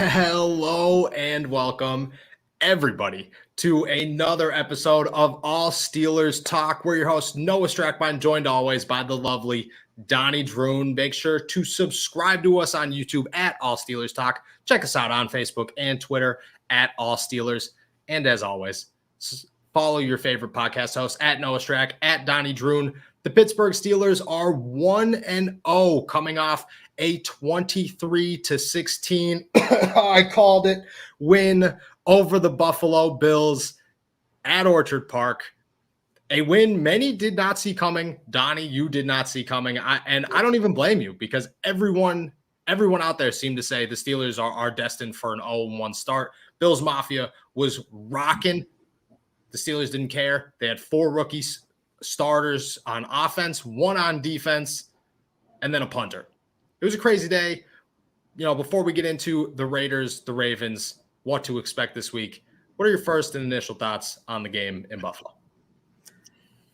Hello and welcome, everybody, to another episode of All Steelers Talk. We're your host, Noah Strackbine, joined always by the lovely Donnie Droon. Make sure to subscribe to us on YouTube at All Steelers Talk. Check us out on Facebook and Twitter at All Steelers. And as always, follow your favorite podcast host at Noah Strack, at Donnie Droon. The Pittsburgh Steelers are 1-0 coming off a 23-16, I called it, win over the Buffalo Bills at Orchard Park. A win many did not see coming. Donnie, you did not see coming. I don't even blame you, because everyone out there seemed to say the Steelers are destined for an 0-1 start. Bills Mafia was rocking. The Steelers didn't care. They had 4 rookies starters on offense, 1 on defense, and then a punter. It was a crazy day. Before we get into the Raiders, the Ravens, what to expect this week, what are your first and initial thoughts on the game in Buffalo?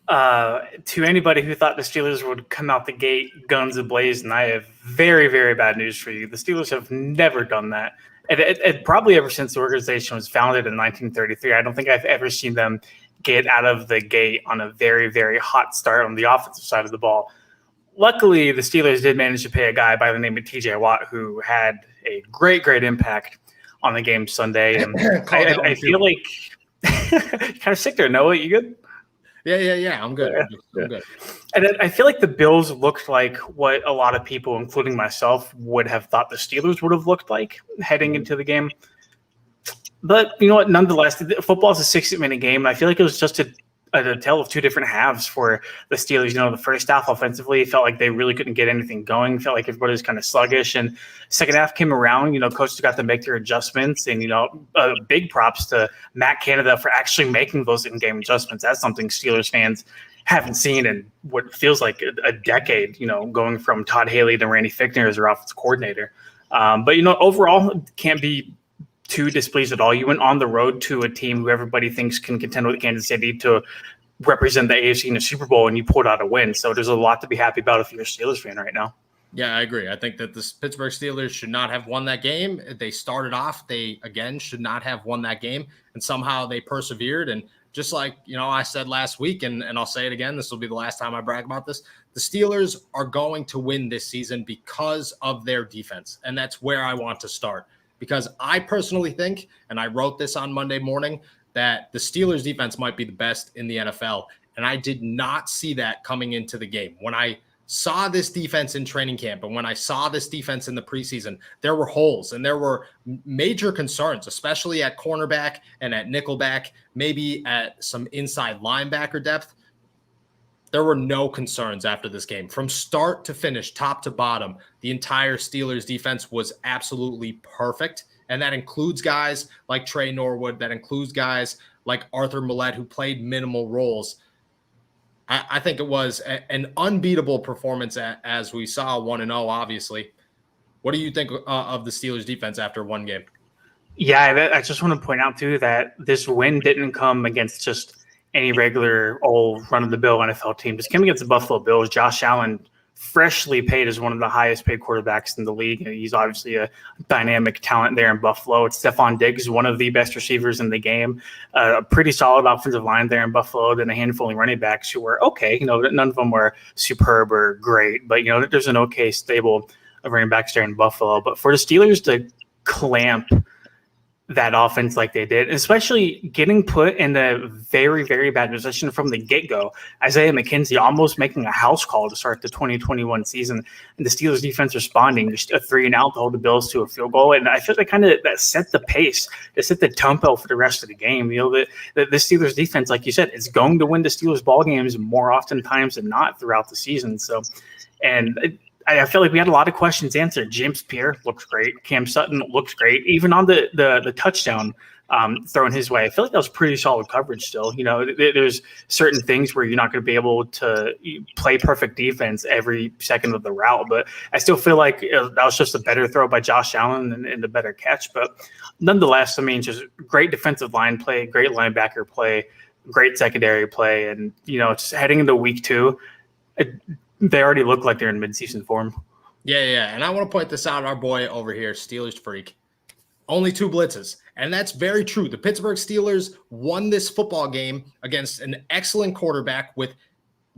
To anybody who thought the Steelers would come out the gate guns ablazing, I have very, very bad news for you. The Steelers have never done that. And probably ever since the organization was founded in 1933, I don't think I've ever seen them get out of the gate on a very, very hot start on the offensive side of the ball. Luckily, the Steelers did manage to pay a guy by the name of TJ Watt, who had a great, great impact on the game Sunday. And I feel like kind of sick there. Noah, you good? Yeah. I'm good. I'm good. And I feel like the Bills looked like what a lot of people, including myself, would have thought the Steelers would have looked like heading into the game. But you know what? Nonetheless, football is a 60-minute game, and I feel like it was just a tale of 2 different halves for the Steelers. The first half offensively felt like they really couldn't get anything going. Felt like everybody was kind of sluggish. And second half came around. Coaches got to make their adjustments, and big props to Matt Canada for actually making those in-game adjustments. That's something Steelers fans haven't seen in what feels like a decade. Going from Todd Haley to Randy Fichtner as their offensive coordinator. But overall, can't be too displeased at all. You went on the road to a team who everybody thinks can contend with Kansas City to represent the AFC in the Super Bowl, and you pulled out a win. So there's a lot to be happy about if you're a Steelers fan right now. Yeah, I agree. I think that the Pittsburgh Steelers should not have won that game. They started off, they again should not have won that game, and somehow they persevered. And just like, I said last week, and I'll say it again, this will be the last time I brag about this, the Steelers are going to win this season because of their defense. And that's where I want to start. Because I personally think, and I wrote this on Monday morning, that the Steelers defense might be the best in the NFL. And I did not see that coming into the game. When I saw this defense in training camp and when I saw this defense in the preseason, there were holes and there were major concerns, especially at cornerback and at nickelback, maybe at some inside linebacker depth. There were no concerns after this game. From start to finish, top to bottom, the entire Steelers defense was absolutely perfect. And that includes guys like Trey Norwood. That includes guys like Arthur Millette, who played minimal roles. I think it was an unbeatable performance as we saw 1-0, obviously. What do you think of the Steelers defense after one game? Yeah, I just want to point out, too, that this win didn't come against just any regular old run-of-the-mill NFL team. This came against the Buffalo Bills. Josh Allen, freshly paid as one of the highest-paid quarterbacks in the league. He's obviously a dynamic talent there in Buffalo. It's Stephon Diggs, one of the best receivers in the game. A pretty solid offensive line there in Buffalo. Then a handful of running backs who were okay. None of them were superb or great, but there's an okay stable of running backs there in Buffalo. But for the Steelers to clamp that offense like they did, especially getting put in a very, very bad position from the get-go. Isaiah McKenzie almost making a house call to start the 2021 season, and the Steelers defense responding, just a 3-and-out to hold the Bills to a field goal. And I feel like that set the pace, that set the tempo for the rest of the game. The Steelers defense, like you said, is going to win the Steelers ball games more oftentimes than not throughout the season. So, I feel like we had a lot of questions answered. James Pierre looks great. Cam Sutton looks great. Even on the touchdown thrown his way, I feel like that was pretty solid coverage still. There's certain things where you're not going to be able to play perfect defense every second of the route. But I still feel like that was just a better throw by Josh Allen and a better catch. But nonetheless, just great defensive line play, great linebacker play, great secondary play. And, just heading into week 2, they already look like they're in midseason form. Yeah. And I want to point this out. Our boy over here, Steelers Freak, Only 2 blitzes. And that's very true. The Pittsburgh Steelers won this football game against an excellent quarterback with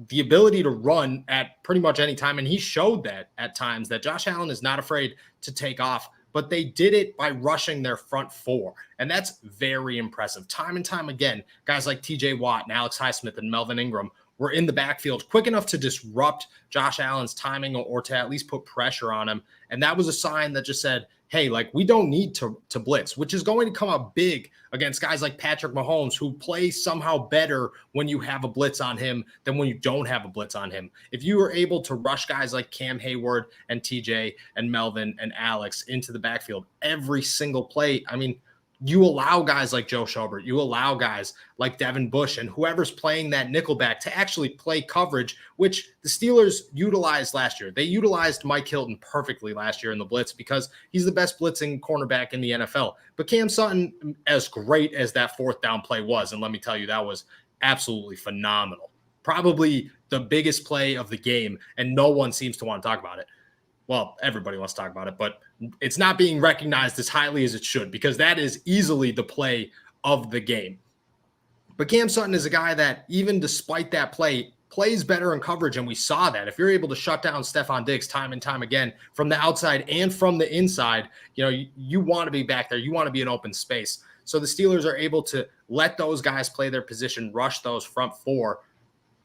the ability to run at pretty much any time. And he showed that at times that Josh Allen is not afraid to take off, but they did it by rushing their front 4. And that's very impressive. Time and time again, guys like TJ Watt and Alex Highsmith and Melvin Ingram were in the backfield quick enough to disrupt Josh Allen's timing or to at least put pressure on him. And that was a sign that just said, hey, like, we don't need to blitz, which is going to come up big against guys like Patrick Mahomes, who play somehow better when you have a blitz on him than when you don't have a blitz on him. If you are able to rush guys like Cam Hayward and TJ and Melvin and Alex into the backfield every single play, I mean, you allow guys like Joe Schobert, you allow guys like Devin Bush and whoever's playing that nickelback to actually play coverage, which the Steelers utilized last year. They utilized Mike Hilton perfectly last year in the blitz because he's the best blitzing cornerback in the NFL. But Cam Sutton, as great as that 4th down play was, and let me tell you, that was absolutely phenomenal. Probably the biggest play of the game, and no one seems to want to talk about it. Well, everybody wants to talk about it, but it's not being recognized as highly as it should because that is easily the play of the game. But Cam Sutton is a guy that, even despite that play, plays better in coverage, and we saw that. If you're able to shut down Stephon Diggs time and time again from the outside and from the inside, you want to be back there. You want to be in open space. So the Steelers are able to let those guys play their position, rush those front 4.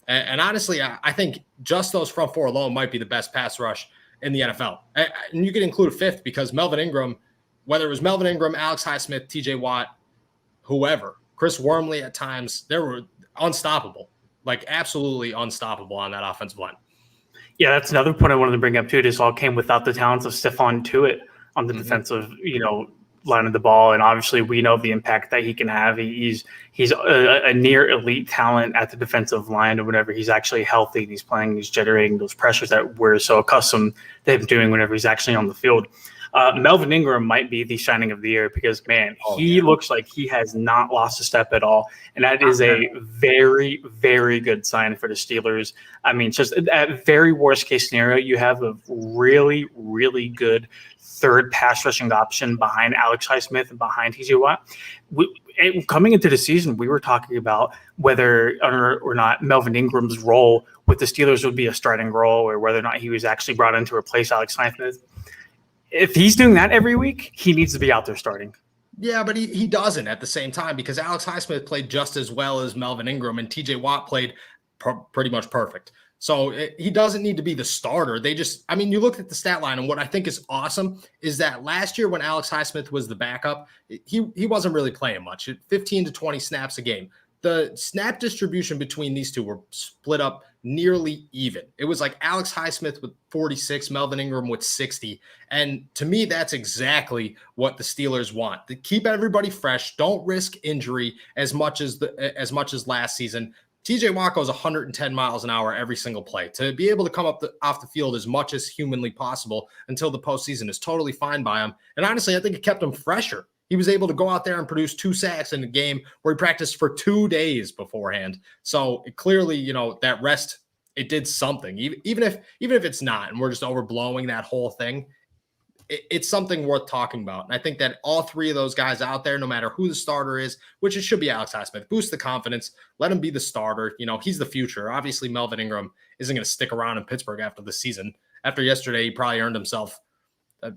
And honestly, I think just those front 4 alone might be the best pass rush in the NFL. And you could include a 5th because Melvin Ingram, whether it was Melvin Ingram, Alex Highsmith, TJ Watt, whoever, Chris Wormley at times, they were unstoppable, like absolutely unstoppable on that offensive line. Yeah, that's another point I wanted to bring up too. This all came without the talents of Stephon Tuitt on the defensive, line of the ball, and obviously we know the impact that he can have. He's a near elite talent at the defensive line, or whenever he's actually healthy, he's playing, he's generating those pressures that we're so accustomed to him doing whenever he's actually on the field. Melvin Ingram might be the shining of the year because, man, he looks like he has not lost a step at all. And that is a very, very good sign for the Steelers. I mean, just at very worst case scenario, you have a really, really good third pass rushing option behind Alex Highsmith and behind TJ Watt. Coming into the season, we were talking about whether or not Melvin Ingram's role with the Steelers would be a starting role or whether or not he was actually brought in to replace Alex Highsmith. If he's doing that every week, he needs to be out there starting. Yeah, but he doesn't at the same time because Alex Highsmith played just as well as Melvin Ingram and TJ Watt played pretty much perfect. So he doesn't need to be the starter. You look at the stat line, and what I think is awesome is that last year when Alex Highsmith was the backup, he wasn't really playing much, 15 to 20 snaps a game. The snap distribution between these two were split up nearly even. It was like Alex Highsmith with 46, Melvin Ingram with 60. And to me, that's exactly what the Steelers want. To keep everybody fresh, don't risk injury as much as last season. TJ Watt goes 110 miles an hour every single play. To be able to come off the field as much as humanly possible until the postseason is totally fine by him. And honestly, I think it kept him fresher. He was able to go out there and produce 2 sacks in a game where he practiced for 2 days beforehand. So clearly, that rest, it did something. Even if it's not, and we're just overblowing that whole thing, it's something worth talking about. And I think that all 3 of those guys out there, no matter who the starter is, which it should be Alex Highsmith, boost the confidence, let him be the starter. He's the future. Obviously, Melvin Ingram isn't going to stick around in Pittsburgh after the season. After yesterday, he probably earned himself a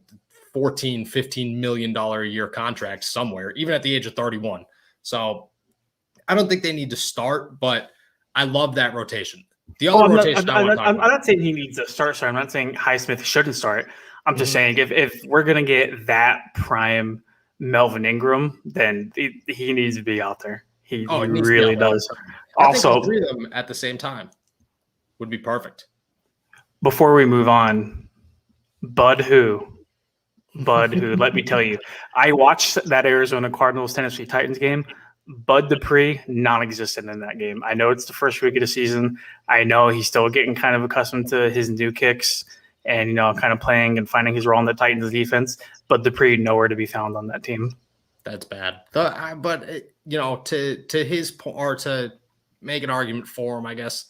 $14-15 million a year contract somewhere, even at the age of 31. So I don't think they need to start, but I love that rotation. The other rotation I'm not saying he needs to start. Sorry, I'm not saying Highsmith shouldn't start. I'm just saying if we're going to get that prime Melvin Ingram, then he needs to be out there. He really does. Also, all 3 of them at the same time would be perfect. Before we move on, Bud who, let me tell you, I watched that Arizona Cardinals Tennessee Titans game. Bud Dupree, non-existent in that game. I know it's the first week of the season. I know he's still getting kind of accustomed to his new kicks and, kind of playing and finding his role in the Titans defense. But Dupree, nowhere to be found on that team. That's bad. But to his point, or to make an argument for him, I guess,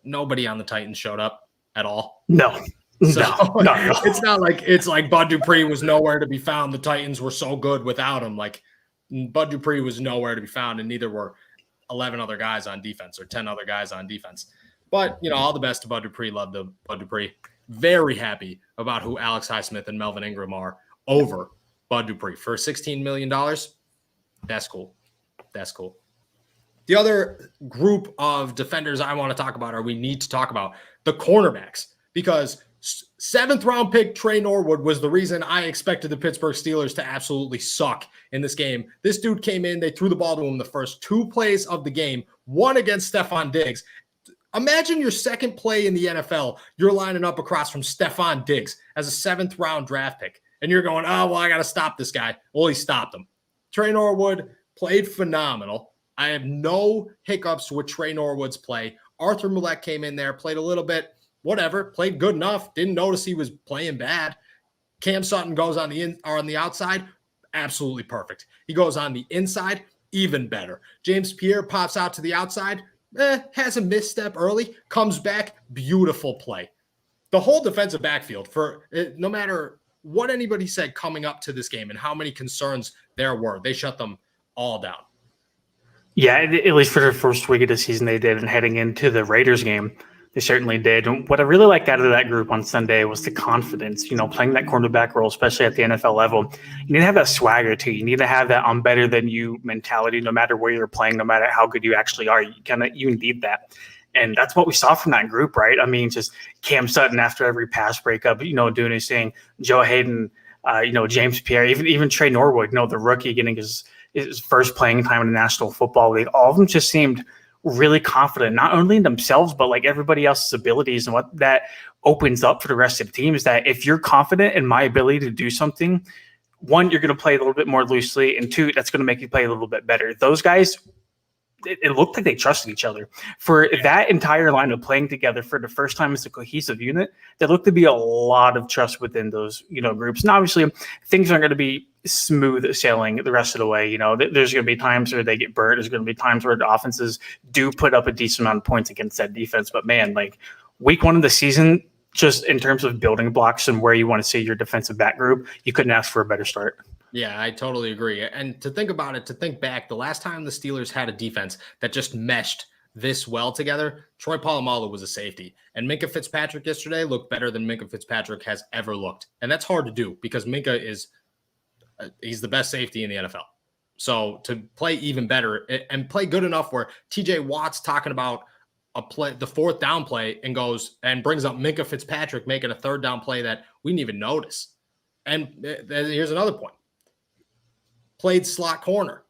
nobody on the Titans showed up at all. No. So no. it's not like it's like Bud Dupree was nowhere to be found. The Titans were so good without him. Like Bud Dupree was nowhere to be found, and neither were 11 other guys on defense or 10 other guys on defense. But, all the best to Bud Dupree. Love to Bud Dupree. Very happy about who Alex Highsmith and Melvin Ingram are over Bud Dupree. For $16 million, that's cool. That's cool. The other group of defenders I want to talk about, or we need to talk about, the cornerbacks, because 7th-round pick Trey Norwood was the reason I expected the Pittsburgh Steelers to absolutely suck in this game. This dude came in, they threw the ball to him the first 2 plays of the game, one against Stephon Diggs. Imagine your second play in the NFL, you're lining up across from Stephon Diggs as a 7th-round draft pick, and you're going, oh, well, I got to stop this guy. Well, he stopped him. Trey Norwood played phenomenal. I have no hiccups with Trey Norwood's play. Arthur Millette came in there, played a little bit, whatever, played good enough. Didn't notice he was playing bad. Cam Sutton goes on the outside, absolutely perfect. He goes on the inside, even better. James Pierre pops out to the outside, has a misstep early, comes back, beautiful play. The whole defensive backfield, for no matter what anybody said coming up to this game and how many concerns there were, they shut them all down. Yeah, at least for the first week of the season they did, and heading into the Raiders game, they certainly did. And what I really liked out of that group on Sunday was the confidence, playing that cornerback role, especially at the NFL level. You need to have that swagger too. You need to have that I'm better than you mentality, no matter where you're playing, no matter how good you actually are. You need that. And that's what we saw from that group, right? I mean, just Cam Sutton after every pass breakup, doing his thing, Joe Hayden, James Pierre, even Trey Norwood, the rookie getting his first playing time in the National Football League. All of them just seemed really confident, not only in themselves, but like everybody else's abilities. And what that opens up for the rest of the team is that if you're confident in my ability to do something, 1, you're going to play a little bit more loosely, and 2, that's going to make you play a little bit better. Those guys, it looked like they trusted each other. For that entire line of playing together for the first time as a cohesive unit, there looked to be a lot of trust within those, groups. And obviously, things aren't going to be smooth sailing the rest of the way. There's going to be times where they get burnt. There's going to be times where the offenses do put up a decent amount of points against that defense. But man, like week 1 of the season, just in terms of building blocks and where you want to see your defensive back group, you couldn't ask for a better start. Yeah, I totally agree. And to think about it, to think back, the last time the Steelers had a defense that just meshed this well together, Troy Polamalu was a safety. And Minka Fitzpatrick yesterday looked better than Minka Fitzpatrick has ever looked. And that's hard to do because Minka he's the best safety in the NFL. So to play even better and play good enough where TJ Watt's talking about the 4th down play and goes and brings up Minka Fitzpatrick making a 3rd down play that we didn't even notice. And here's another point. Played slot corner.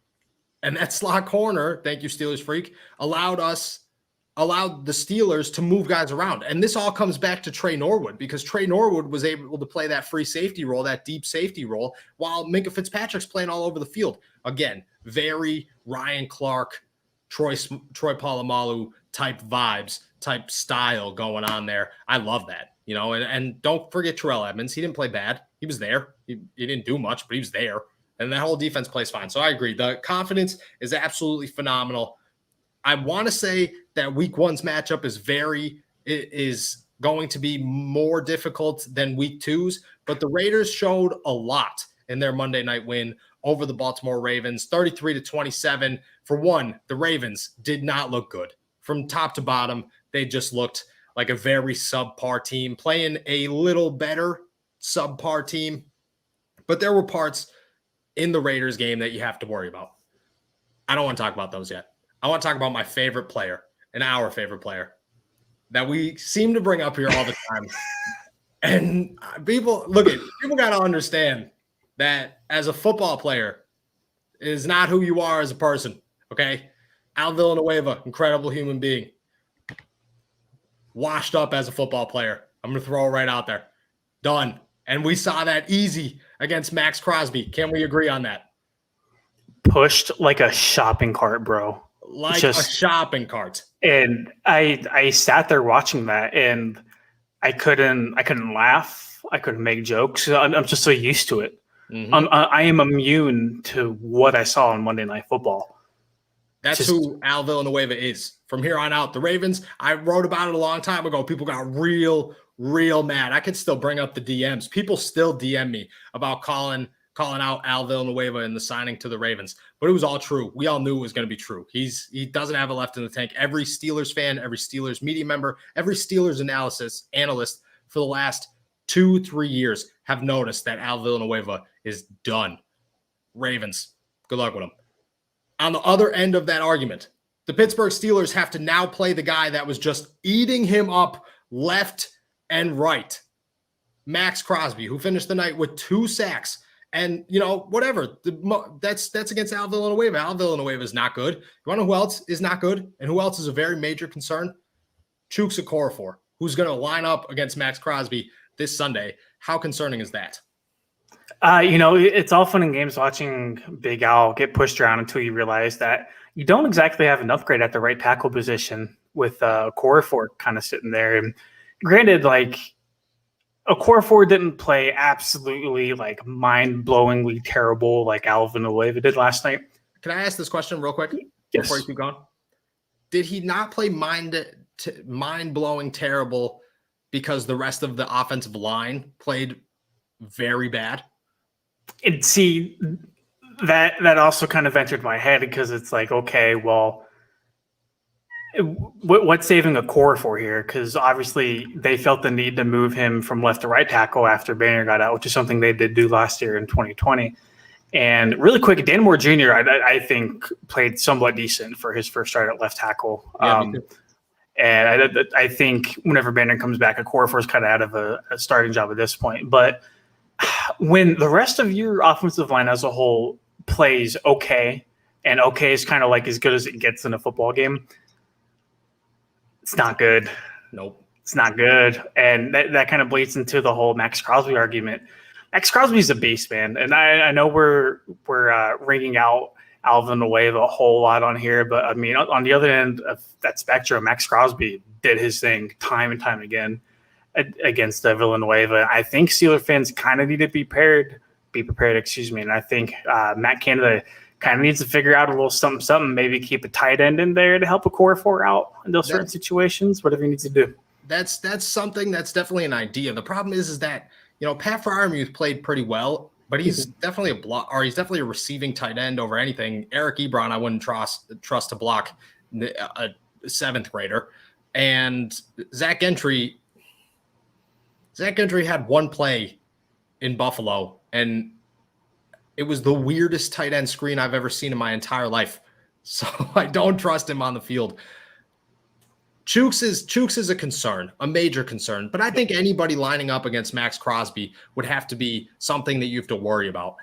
And that slot corner, thank you, Steelers Freak, allowed the Steelers to move guys around. And this all comes back to Trey Norwood because Trey Norwood was able to play that free safety role, that deep safety role, while Minka Fitzpatrick's playing all over the field. Again, very Ryan Clark, Troy Polamalu type vibes, type style going on there. I love that, and don't forget Terrell Edmonds. He didn't play bad. He was there. He didn't do much, but he was there. And that whole defense plays fine. So I agree. The confidence is absolutely phenomenal. I want to say that week 1's matchup is going to be more difficult than week 2's, but the Raiders showed a lot in their Monday night win over the Baltimore Ravens, 33-27. For one, the Ravens did not look good. From top to bottom, they just looked like a very subpar team, playing a little better subpar team. But there were parts in the Raiders game that you have to worry about. I don't want to talk about those yet. I want to talk about my favorite player and our favorite player that we seem to bring up here all the time. And people got to understand that as a football player is not who you are as a person. Okay. Al Villanueva, incredible human being, washed up as a football player. I'm going to throw it right out there. Done. And we saw that easy against Max Crosby. Can we agree on that? Pushed like a shopping cart, bro. Like a shopping cart. And I sat there watching that, and I couldn't laugh. I couldn't make jokes. I'm just so used to it. Mm-hmm. I am immune to what I saw on Monday Night Football. That's who Al Villanueva is. From here on out, the Ravens, I wrote about it a long time ago. People got real real mad. I could still bring up the DMs. People still DM me about calling out Al Villanueva and the signing to the Ravens, but it was all true. We all knew it was going to be true. He doesn't have it left in the tank. Every Steelers fan, every Steelers media member, every Steelers analyst for the last 2-3 years have noticed that Al Villanueva is done. Ravens, good luck with him. On the other end of that argument, the Pittsburgh Steelers have to now play the guy that was just eating him up left and right. Max Crosby, who finished the night with 2 sacks. And, whatever. That's against Al Villanueva. Al Villanueva is not good. You want to know who else is not good and who else is a very major concern? Chuks Okorafor, who's going to line up against Max Crosby this Sunday. How concerning is that? It's all fun and games watching Big Al get pushed around until you realize that you don't exactly have an upgrade at the right tackle position with Okorafor kind of sitting there. And granted, Okorafor didn't play absolutely mind-blowingly terrible like Al Villanueva did last night. Can I ask this question real quick before you keep going? Did he not play mind-blowing terrible because the rest of the offensive line played very bad? And see, that also kind of entered my head because it's okay, well, what's saving Okorafor here? Because obviously they felt the need to move him from left to right tackle after Banner got out, which is something they did do last year in 2020. And really quick, Dan Moore Jr., I think, played somewhat decent for his first start at left tackle. Yeah, and I think whenever Banner comes back, Okorafor is kind of out of a starting job at this point. But when the rest of your offensive line as a whole plays okay, and okay is kind of as good as it gets in a football game, it's not good. Nope. It's not good. And that kind of bleeds into the whole Max Crosby argument. Max Crosby's a beast, man. And I know we're ringing out Al Villanueva a whole lot on here, but I mean, on the other end of that spectrum, Max Crosby did his thing time and time again against Villanueva. I think Steelers fans kind of need to be prepared, and I think Matt Canada kind of needs to figure out a little something, maybe keep a tight end in there to help Okorafor out in those certain situations, whatever he needs to do. That's something that's definitely an idea. The problem is that, Pat Freiermuth played pretty well, but he's definitely he's definitely a receiving tight end over anything. Eric Ebron, I wouldn't trust to block a 7th grader. And Zach Gentry had one play in Buffalo, and it was the weirdest tight end screen I've ever seen in my entire life. So I don't trust him on the field. Chuks is a concern, a major concern. But I think anybody lining up against Max Crosby would have to be something that you have to worry about.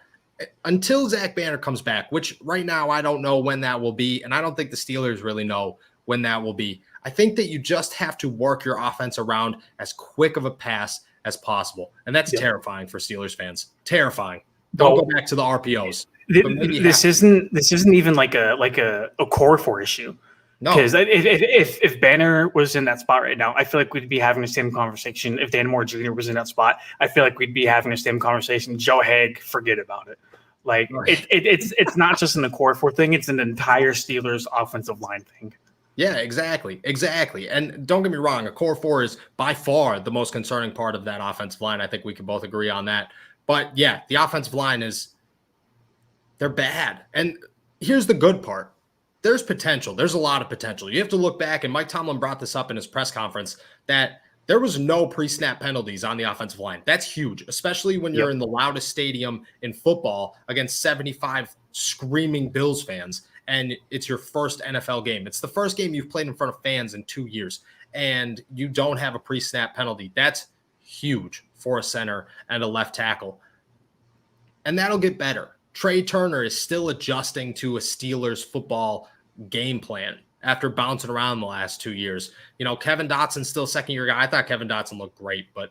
Until Zach Banner comes back, which right now I don't know when that will be, and I don't think the Steelers really know when that will be. I think that you just have to work your offense around as quick of a pass as possible. And that's terrifying for Steelers fans. Terrifying. Don't go back to the RPOs. This isn't even like a Okorafor issue. No, because if Banner was in that spot right now, I feel like we'd be having the same conversation. If Dan Moore Jr. was in that spot, I feel like we'd be having the same conversation. Joe Haeg, forget about it. It's not just an Okorafor thing; it's an entire Steelers offensive line thing. Yeah, exactly. And don't get me wrong, Okorafor is by far the most concerning part of that offensive line. I think we can both agree on that. But yeah, the offensive line they're bad. And here's the good part. There's potential. There's a lot of potential. You have to look back, and Mike Tomlin brought this up in his press conference, that there was no pre-snap penalties on the offensive line. That's huge, especially when you're in the loudest stadium in football against 75 screaming Bills fans, and it's your first NFL game. It's the first game you've played in front of fans in 2 years, and you don't have a pre-snap penalty. That's huge for a center and a left tackle. And that'll get better. Trey Turner is still adjusting to a Steelers football game plan after bouncing around the last 2 years. Kevin Dotson's still second-year guy. I thought Kevin Dotson looked great, but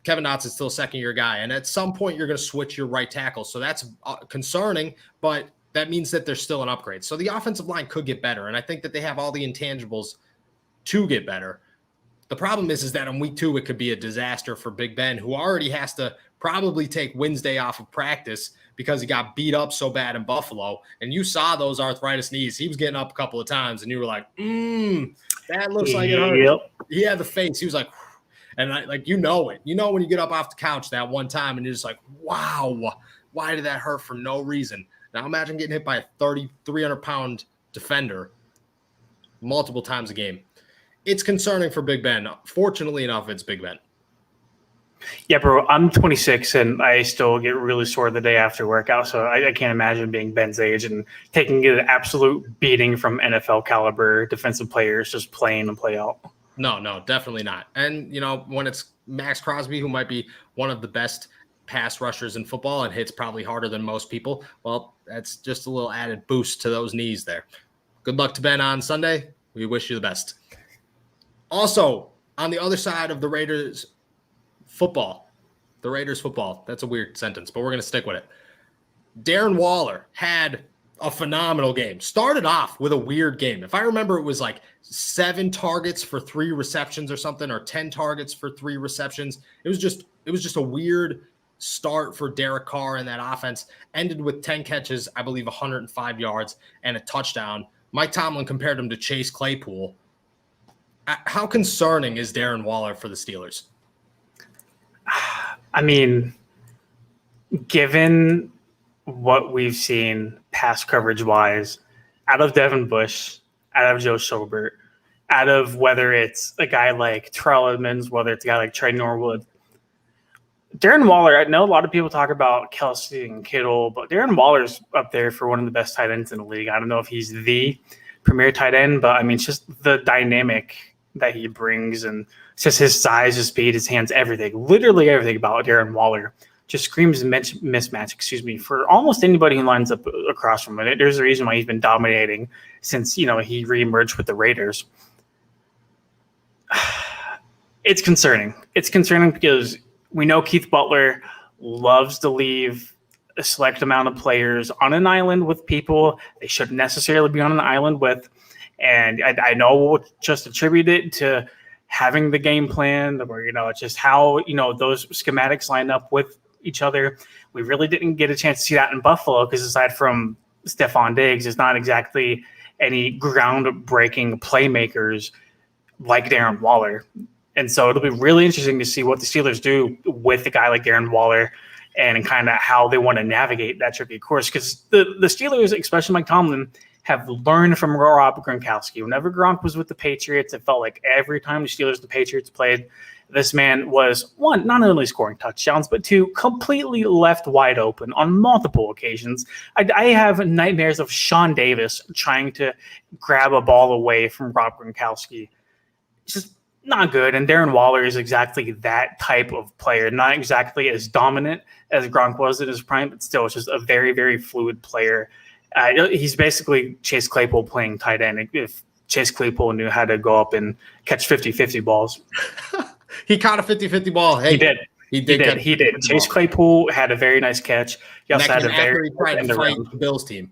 Kevin Dotson's still second-year guy. And at some point, you're going to switch your right tackle. So that's concerning, but that means that there's still an upgrade. So the offensive line could get better, and I think that they have all the intangibles to get better. The problem is that in week 2, it could be a disaster for Big Ben, who already has to probably take Wednesday off of practice because he got beat up so bad in Buffalo. And you saw those arthritis knees. He was getting up a couple of times, and you were like, that looks like it hurt. Yep. He had the face. He was like, And like, you know it. You know when you get up off the couch that one time and you're just like, wow, why did that hurt for no reason? Now imagine getting hit by a 300-pound defender multiple times a game. It's concerning for Big Ben. Fortunately enough, it's Big Ben. Yeah, bro, I'm 26 and I still get really sore the day after workout. So I can't imagine being Ben's age and taking an absolute beating from NFL caliber defensive players just playing and play out. No, definitely not. And, when it's Max Crosby, who might be one of the best pass rushers in football and hits probably harder than most people, well, that's just a little added boost to those knees there. Good luck to Ben on Sunday. We wish you the best. Also, on the other side of the Raiders football, that's a weird sentence, but we're going to stick with it. Darren Waller had a phenomenal game. Started off with a weird game. If I remember, it was like 7 targets for 3 receptions or something, or 10 targets for 3 receptions. It was just a weird start for Derek Carr and that offense. Ended with 10 catches, I believe 105 yards and a touchdown. Mike Tomlin compared him to Chase Claypool. How concerning is Darren Waller for the Steelers? I mean, given what we've seen pass coverage wise out of Devin Bush, out of Joe Schobert, out of whether it's a guy like Terrell Edmonds, whether it's a guy like Trey Norwood, Darren Waller, I know a lot of people talk about Kelsey and Kittle, but Darren Waller's up there for one of the best tight ends in the league. I don't know if he's the premier tight end, but I mean, it's just the dynamic that he brings and it's just his size, his speed, his hands, everything, literally everything about Darren Waller just screams mismatch, for almost anybody who lines up across from him. There's a reason why he's been dominating since, he reemerged with the Raiders. It's concerning. It's concerning because we know Keith Butler loves to leave a select amount of players on an island with people they shouldn't necessarily be on an island with. And I know we'll just attribute it to having the game plan or, just how, those schematics line up with each other. We really didn't get a chance to see that in Buffalo because aside from Stephon Diggs, it's not exactly any groundbreaking playmakers like Darren Waller. And so it'll be really interesting to see what the Steelers do with a guy like Darren Waller and kind of how they want to navigate that tricky course. Because the Steelers, especially Mike Tomlin, have learned from Rob Gronkowski. Whenever Gronk was with the Patriots, it felt like every time the Steelers and the Patriots played, this man was, 1, not only scoring touchdowns, but 2, completely left wide open on multiple occasions. I have nightmares of Sean Davis trying to grab a ball away from Rob Gronkowski. It's just not good. And Darren Waller is exactly that type of player, not exactly as dominant as Gronk was in his prime, but still it's just a very, very fluid player. He's basically Chase Claypool playing tight end. If Chase Claypool knew how to go up and catch 50-50 balls. He caught a 50-50 ball. Hey, He did. Chase Claypool had a very nice catch. He also had a very trying to fight the Bills team.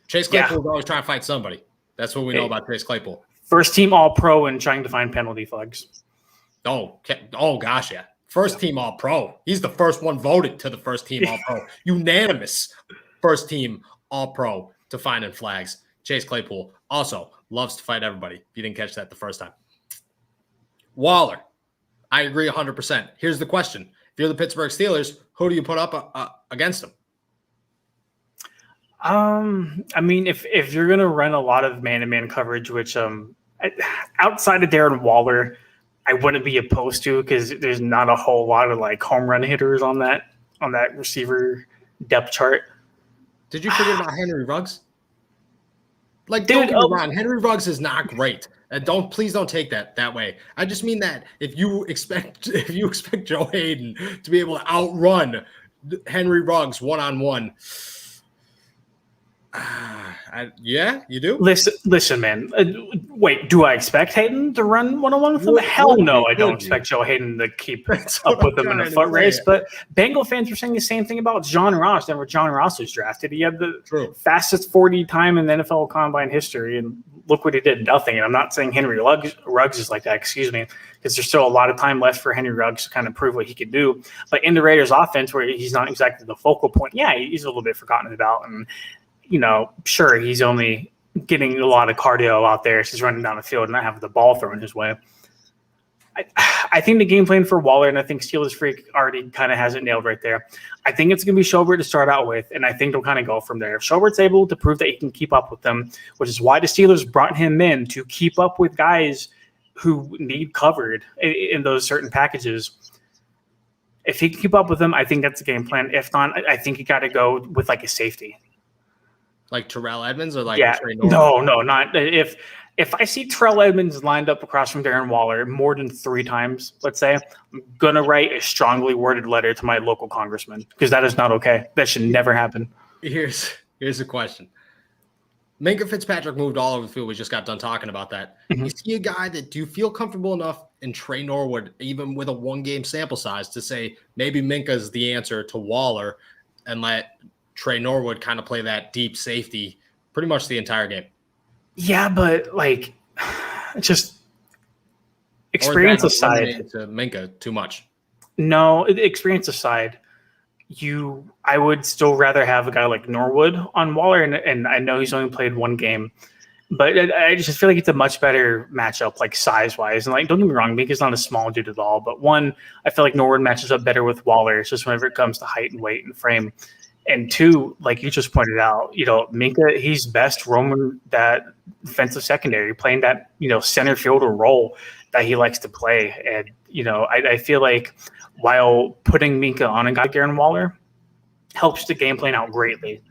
Chase Claypool is always trying to fight somebody. That's what we know about Chase Claypool. First team All-Pro and trying to find penalty flags. Oh gosh, yeah. First team All-Pro. He's the first one voted to the first team All-Pro. Unanimous first team All-Pro to finding flags. Chase Claypool also loves to fight everybody. If you didn't catch that the first time. Waller. I agree 100%. Here's the question. If you're the Pittsburgh Steelers, who do you put up against them? I mean, if you're going to run a lot of man-to-man coverage, which outside of Darren Waller, I wouldn't be opposed to because there's not a whole lot of like home run hitters on that receiver depth chart. Did you forget about Henry Ruggs? Like, dude, don't get me wrong, Henry Ruggs is not great. Please don't take that way. I just mean that if you expect Joe Hayden to be able to outrun Henry Ruggs one-on-one, yeah, you do. Listen, man. Wait, do I expect Hayden to run one-on-one with him? Hell no, I don't expect Joe Hayden to keep up with him in a foot race. But Bengal fans were saying the same thing about John Ross. Whenever John Ross was drafted, he had the fastest 40 time in the NFL Combine history, and look what he did, nothing. And I'm not saying Henry Ruggs is like that, excuse me, because there's still a lot of time left for Henry Ruggs to kind of prove what he could do. But in the Raiders offense, where he's not exactly the focal point, yeah, he's a little bit forgotten about. And sure, he's only getting a lot of cardio out there. He's running down the field and not having the ball thrown his way. I think the game plan for Waller, and I think Steelers Freak already kind of has it nailed right there. I think it's going to be Schobert to start out with, and I think they'll kind of go from there. If Schobert's able to prove that he can keep up with them, which is why the Steelers brought him in to keep up with guys who need covered in those certain packages. If he can keep up with them, I think that's the game plan. If not, I think you got to go with like a safety. Like Terrell Edmonds or like Trey Norwood? No, not if I see Terrell Edmonds lined up across from Darren Waller more than 3 times, let's say, I'm going to write a strongly worded letter to my local congressman because that is not okay. That should never happen. Here's a question. Minka Fitzpatrick moved all over the field. We just got done talking about that. Mm-hmm. Is he a guy that do you feel comfortable enough in Trey Norwood, even with a 1-game sample size, to say maybe Minka's the answer to Waller and let Trey Norwood kind of play that deep safety pretty much the entire game? Yeah, but like, just experience aside, to Minka too much. No, experience aside, I would still rather have a guy like Norwood on Waller, and I know he's only played 1 game, but I just feel like it's a much better matchup, like size wise. And like, don't get me wrong, Minka's not a small dude at all, but one, I feel like Norwood matches up better with Waller. It's just whenever it comes to height and weight and frame. And 2, like you just pointed out, Minka, he's best roaming that defensive secondary, playing that, center fielder role that he likes to play. And, I feel like while putting Minka on a guy like Darren Waller helps the game plan out greatly,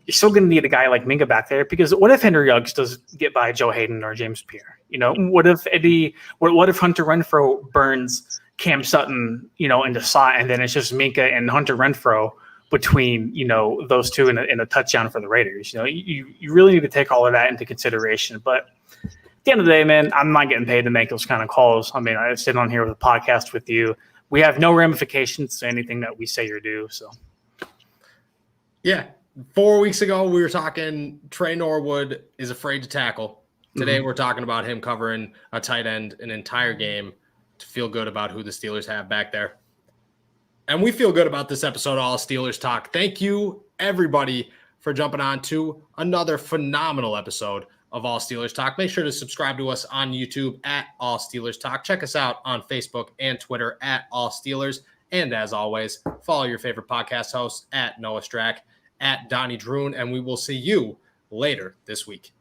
you're still going to need a guy like Minka back there because what if Henry Ruggs does get by Joe Hayden or James Pierre? What if Hunter Renfrow burns Cam Sutton, into slot, and then it's just Minka and Hunter Renfrow between those two in a touchdown for the Raiders. You really need to take all of that into consideration. But at the end of the day, man, I'm not getting paid to make those kind of calls. I mean, I sit on here with a podcast with you. We have no ramifications to anything that we say or do. So, yeah, 4 weeks ago we were talking Trey Norwood is afraid to tackle. Today we're talking about him covering a tight end an entire game to feel good about who the Steelers have back there. And we feel good about this episode of All Steelers Talk. Thank you, everybody, for jumping on to another phenomenal episode of All Steelers Talk. Make sure to subscribe to us on YouTube at All Steelers Talk. Check us out on Facebook and Twitter at All Steelers. And as always, follow your favorite podcast hosts at Noah Strack, at Donnie Droon, and we will see you later this week.